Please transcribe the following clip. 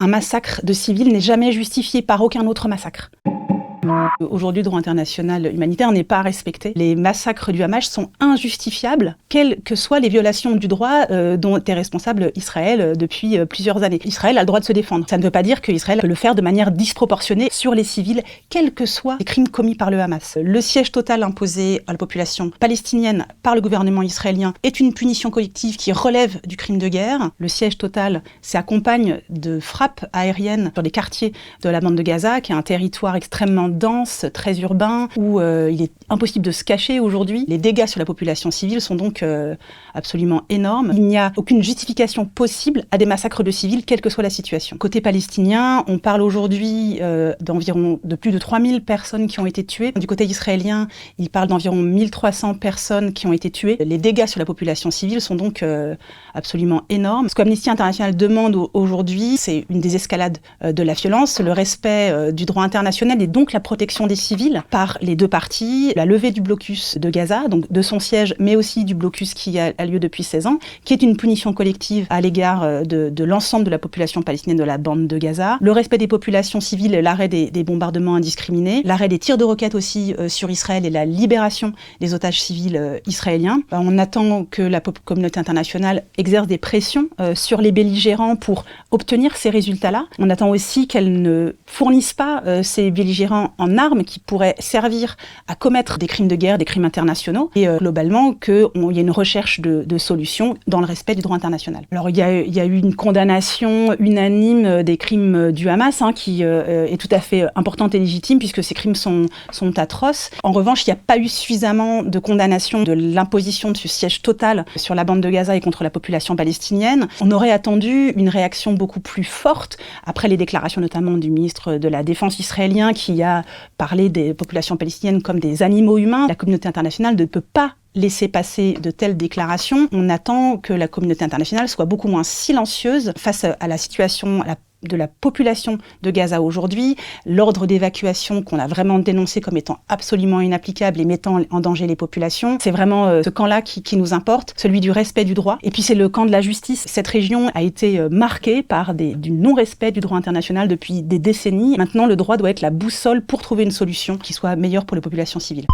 Un massacre de civils n'est jamais justifié par aucun autre massacre. Aujourd'hui, le droit international humanitaire n'est pas respecté. Les massacres du Hamas sont injustifiables, quelles que soient les violations du droit dont est responsable Israël depuis plusieurs années. Israël a le droit de se défendre. Ça ne veut pas dire qu'Israël peut le faire de manière disproportionnée sur les civils, quels que soient les crimes commis par le Hamas. Le siège total imposé à la population palestinienne par le gouvernement israélien est une punition collective qui relève du crime de guerre. Le siège total s'accompagne de frappes aériennes sur les quartiers de la bande de Gaza, qui est un territoire extrêmement dense, très urbain, où il est impossible de se cacher aujourd'hui. Les dégâts sur la population civile sont donc absolument énormes. Il n'y a aucune justification possible à des massacres de civils, quelle que soit la situation. Côté palestinien, on parle aujourd'hui de plus de 3000 personnes qui ont été tuées. Du côté israélien, il parle d'environ 1300 personnes qui ont été tuées. Les dégâts sur la population civile sont donc absolument énormes. Ce qu'Amnesty International demande aujourd'hui, c'est une désescalade de la violence, le respect du droit international et donc la protection des civils par les deux parties, la levée du blocus de Gaza, donc de son siège, mais aussi du blocus qui a lieu depuis 16 ans, qui est une punition collective à l'égard de l'ensemble de la population palestinienne de la bande de Gaza, le respect des populations civiles, l'arrêt des bombardements indiscriminés, l'arrêt des tirs de roquettes aussi sur Israël et la libération des otages civils israéliens. On attend que la communauté internationale exerce des pressions sur les belligérants pour obtenir ces résultats-là. On attend aussi qu'elle ne fournisse pas ces belligérants en armes qui pourraient servir à commettre des crimes de guerre, des crimes internationaux, et globalement qu'il y ait une recherche de solutions dans le respect du droit international. Alors il y a eu une condamnation unanime des crimes du Hamas, qui est tout à fait importante et légitime puisque ces crimes sont atroces. En revanche, il n'y a pas eu suffisamment de condamnation de l'imposition de ce siège total sur la bande de Gaza et contre la population palestinienne. On aurait attendu une réaction beaucoup plus forte après les déclarations notamment du ministre de la Défense israélien qui a parlé des populations palestiniennes comme des animaux humains. La communauté internationale ne peut pas laisser passer de telles déclarations. On attend que la communauté internationale soit beaucoup moins silencieuse face à la situation de la population de Gaza aujourd'hui, l'ordre d'évacuation qu'on a vraiment dénoncé comme étant absolument inapplicable et mettant en danger les populations. C'est vraiment ce camp-là qui nous importe, celui du respect du droit. Et puis c'est le camp de la justice. Cette région a été marquée par du non-respect du droit international depuis des décennies. Maintenant, le droit doit être la boussole pour trouver une solution qui soit meilleure pour les populations civiles.